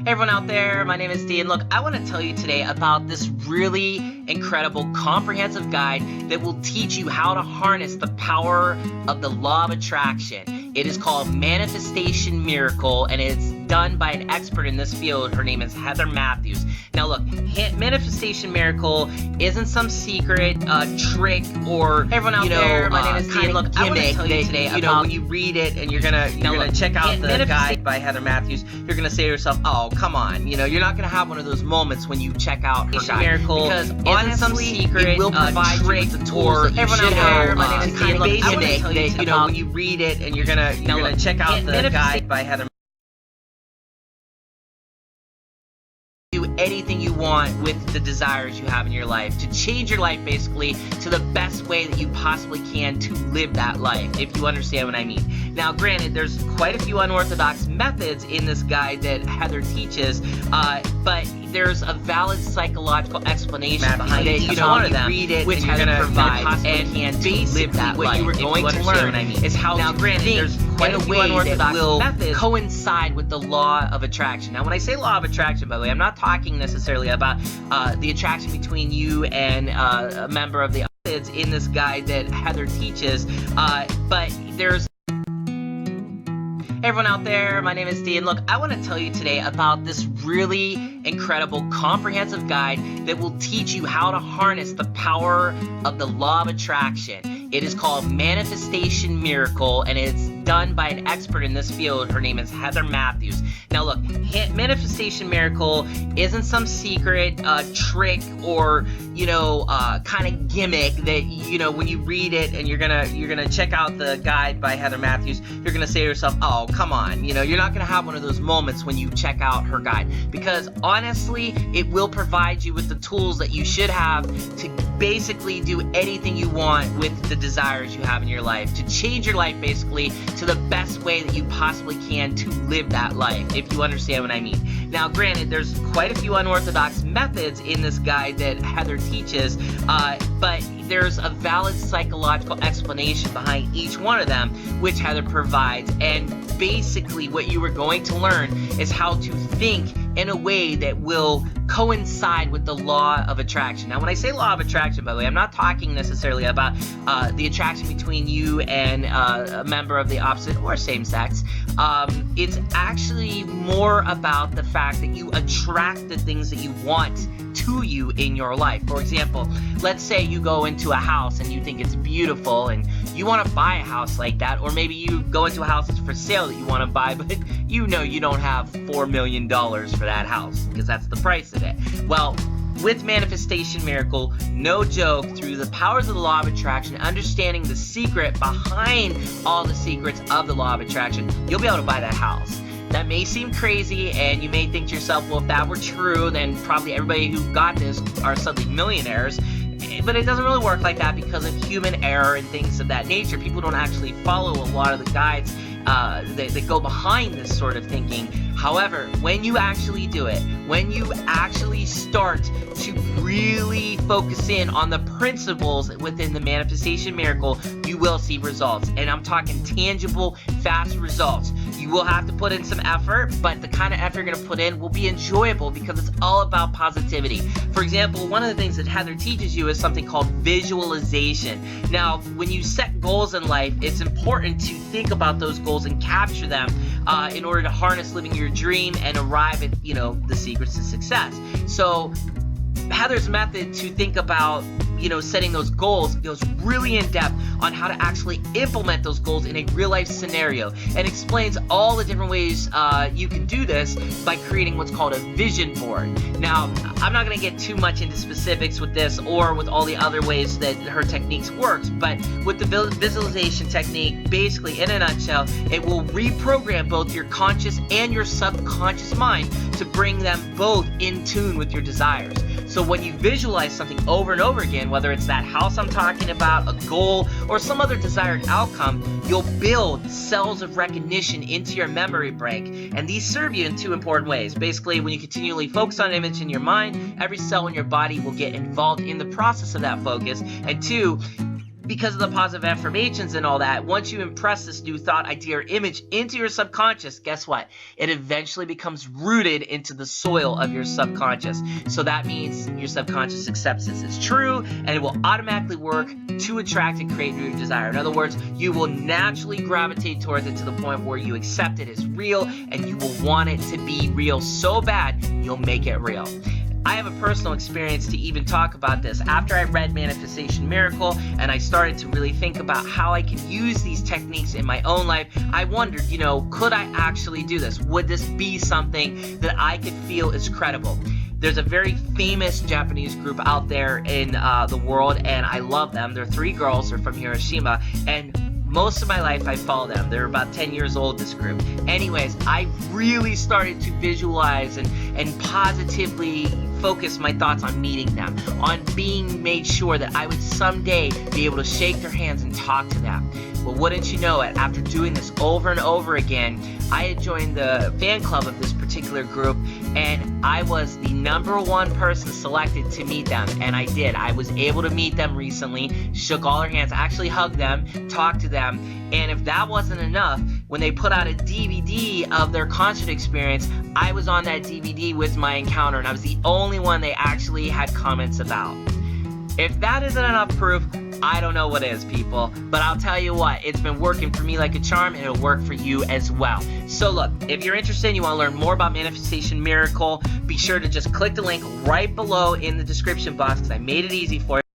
everyone out there, my name is Dee, and look, I want to tell you today about this really incredible comprehensive guide that will teach you how to harness the power of the law of attraction. It is called Manifestation Miracle, and it's done by an expert in this field. Her name is Heather Mathews. Now look, Manifestation Miracle isn't some secret trick or everyone out there, my name is Dee, and look, I want to tell you today about when you read it and you're gonna check out the guide by Heather Mathews, you're gonna say to yourself, oh come on, you're not gonna have one of those moments when you check out her guide, miracle because honestly, some secret it will provide you with the tools that you should know. My name is Dee, and look, I want to tell you that when you read it and you're gonna check out the guide by Heather. Do anything you want with the desires you have in your life, to change your life basically to the best way that you possibly can to live that life, if you understand what I mean. Now granted, there's quite a few unorthodox methods in this guide that Heather teaches, but there's a valid psychological explanation behind each one of them, read it, which Heather provides, and basically live that what life. You were going to learn is how now granted, there's quite a few unorthodox methods coincide with the law of attraction. Now when I say law of attraction, by the way, I'm not talking necessarily about the attraction between you and a member of the methods in this guide that Heather teaches, but there's everyone out there, my name is Dee, and look, I want to tell you today about this really incredible comprehensive guide that will teach you how to harness the power of the law of attraction. It is called Manifestation Miracle, and it's done by an expert in this field. Her name is Heather Mathews. Now look, Manifestation Miracle isn't some secret trick or kind of gimmick that when you read it and you're gonna check out the guide by Heather Mathews, you're gonna say to yourself, oh come on, you're not gonna have one of those moments when you check out her guide, because honestly it will provide you with the tools that you should have to basically do anything you want with the desires you have in your life, to change your life basically to the best way that you possibly can to live that life, if you understand what I mean. Now granted, there's quite a few unorthodox methods in this guide that Heather teaches, but there's a valid psychological explanation behind each one of them, which Heather provides, and basically what you are going to learn is how to think in a way that will coincide with the law of attraction. Now when I say law of attraction, by the way, I'm not talking necessarily about the attraction between you and a member of the opposite or same sex. It's actually more about the fact that you attract the things that you want to you in your life. For example, let's say you go into a house and you think it's beautiful and you want to buy a house like that, or maybe you go into a house that's for sale that you want to buy, but you don't have $4 million for that house because that's the price of it. Well, with Manifestation Miracle, no joke, through the powers of the law of attraction, understanding the secret behind all the secrets of the law of attraction, you'll be able to buy that house. That may seem crazy, and you may think to yourself, well, if that were true, then probably everybody who got this are suddenly millionaires. But it doesn't really work like that because of human error and things of that nature. People don't actually follow a lot of the guides that go behind this sort of thinking. However, when you actually do it, when you actually start to really focus in on the principles within the Manifestation Miracle, you will see results. And I'm talking tangible, fast results. You will have to put in some effort, but the kind of effort you're going to put in will be enjoyable because it's all about positivity. For example, one of the things that Heather teaches you is something called visualization. Now, when you set goals in life, it's important to think about those goals and capture them in order to harness living your dream and arrive at, the secrets to success. So Heather's method to think about, setting those goals goes really in depth on how to actually implement those goals in a real life scenario, and explains all the different ways you can do this by creating what's called a vision board. Now, I'm not going to get too much into specifics with this or with all the other ways that her techniques works, but with the visualization technique, basically in a nutshell, it will reprogram both your conscious and your subconscious mind to bring them both in tune with your desires. So when you visualize something over and over again, whether it's that house I'm talking about, a goal, or some other desired outcome, you'll build cells of recognition into your memory bank, and these serve you in two important ways. Basically, when you continually focus on an image in your mind, every cell in your body will get involved in the process of that focus, and two, because of the positive affirmations and all that, once you impress this new thought, idea, or image into your subconscious, guess what? It eventually becomes rooted into the soil of your subconscious. So that means your subconscious accepts this as true, and it will automatically work to attract and create your desire. In other words, you will naturally gravitate towards it to the point where you accept it as real, and you will want it to be real so bad, you'll make it real. I have a personal experience to even talk about this. After I read Manifestation Miracle and I started to really think about how I can use these techniques in my own life, I wondered, could I actually do this? Would this be something that I could feel is credible? There's a very famous Japanese group out there in the world, and I love them. They're 3 girls. They're from Hiroshima, and most of my life I follow them. They're about 10 years old, this group. Anyways, I really started to visualize and positively focus my thoughts on meeting them, on being made sure that I would someday be able to shake their hands and talk to them. Well, wouldn't you know it, after doing this over and over again, I had joined the fan club of this particular group, and I was the #1 person selected to meet them, and I did. I was able to meet them recently, shook all their hands, actually hugged them, talked to them, and if that wasn't enough, when they put out a DVD of their concert experience, I was on that DVD with my encounter, and I was the only one they actually had comments about. If that isn't enough proof, I don't know what is, people. But I'll tell you what, it's been working for me like a charm, and it'll work for you as well. So look, if you're interested and you want to learn more about Manifestation Miracle, be sure to just click the link right below in the description box, because I made it easy for you.